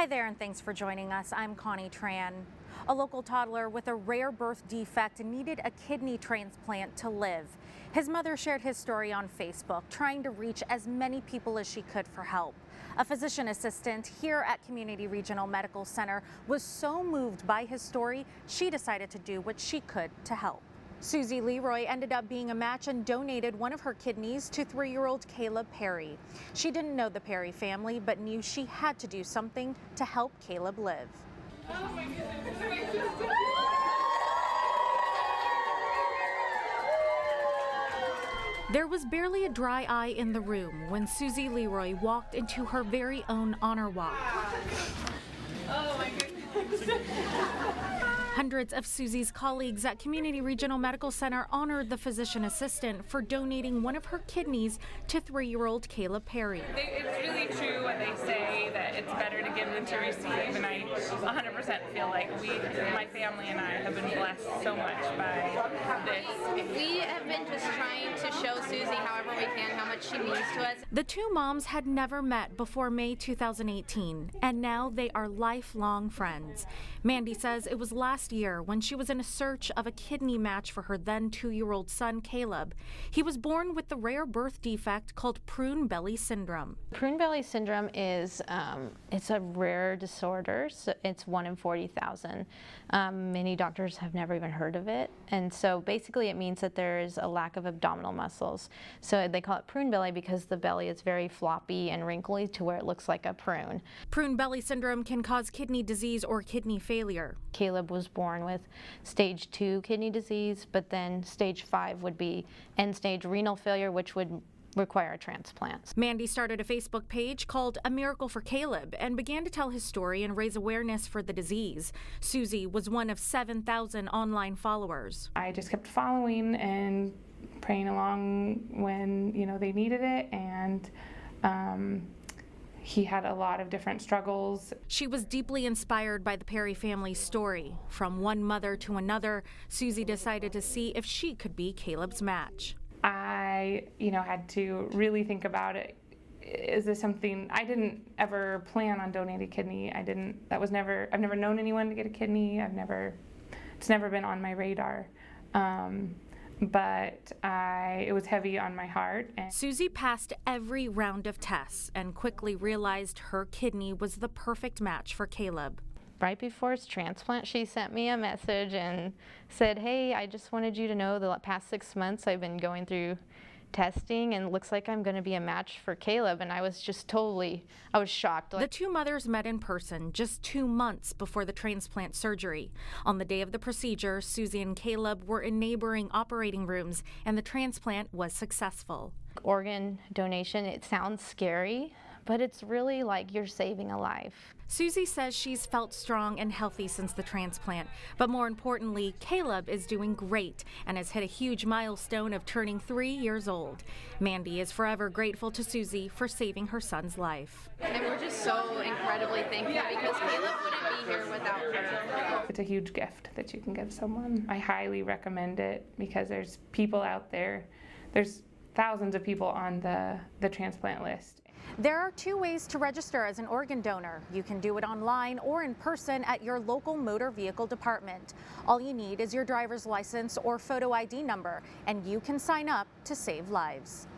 Hi there, and thanks for joining us. I'm Connie Tran. A local toddler with a rare birth defect needed a kidney transplant to live. His mother shared his story on Facebook, trying to reach as many people as she could for help. A physician assistant here at Community Regional Medical Center was so moved by his story, she decided to do what she could to help. Susie LeRoy ended up being a match and donated one of her kidneys to 3-year-old Caleb Perry. She didn't know the Perry family, but knew she had to do something to help Caleb live. Oh my goodness. There was barely a dry eye in the room when Susie LeRoy walked into her very own honor walk. Oh my goodness. Hundreds of Susie's colleagues at Community Regional Medical Center honored the physician assistant for donating one of her kidneys to 3-year-old Caleb Perry. It's really true when they say that it's better to give than to receive, and I 100% feel like my family and I have been blessed so much by this. We have been just trying to show Susie however we can how much she means to us. The two moms had never met before May 2018, and now they are lifelong friends. Mandy says it was last year when she was in a search of a kidney match for her then 2-year-old son, Caleb. He was born with the rare birth defect called prune belly syndrome. Prune belly syndrome is it's a rare disorder. So it's 1 in 40,000. Many doctors have never even heard of it. And so basically it means that there is a lack of abdominal muscles. So they call it prune belly because the belly is very floppy and wrinkly to where it looks like a prune. Prune belly syndrome can cause kidney disease or kidney failure. Caleb was born with stage 2 kidney disease, but then stage 5 would be end-stage renal failure, which would require a transplant. Mandy started a Facebook page called A Miracle for Caleb and began to tell his story and raise awareness for the disease. Susie was one of 7,000 online followers. I just kept following and praying along when they needed it, and he had a lot of different struggles. She was deeply inspired by the Perry family's story. From one mother to another, Susie decided to see if she could be Caleb's match. I, had to really think about it. Is this something, I didn't ever plan on donating a kidney. I've never known anyone to get a kidney. It's never been on my radar. But it was heavy on my heart. And Susie passed every round of tests and quickly realized her kidney was the perfect match for Caleb. Right before his transplant, she sent me a message and said, "Hey, I just wanted you to know the past 6 months I've been going through testing and it looks like I'm going to be a match for Caleb." And I was just I was shocked. The two mothers met in person just 2 months before the transplant surgery. On the day of the procedure, Susie and Caleb were in neighboring operating rooms and the transplant was successful. Organ donation, it sounds scary, but it's really like you're saving a life. Susie says she's felt strong and healthy since the transplant, but more importantly, Caleb is doing great and has hit a huge milestone of turning 3 years old. Mandy is forever grateful to Susie for saving her son's life. And we're just so incredibly thankful because Caleb wouldn't be here without her. It's a huge gift that you can give someone. I highly recommend it because there's people out there. There's thousands of people on the transplant list. There are 2 ways to register as an organ donor. You can do it online or in person at your local motor vehicle department. All you need is your driver's license or photo ID number, and you can sign up to save lives.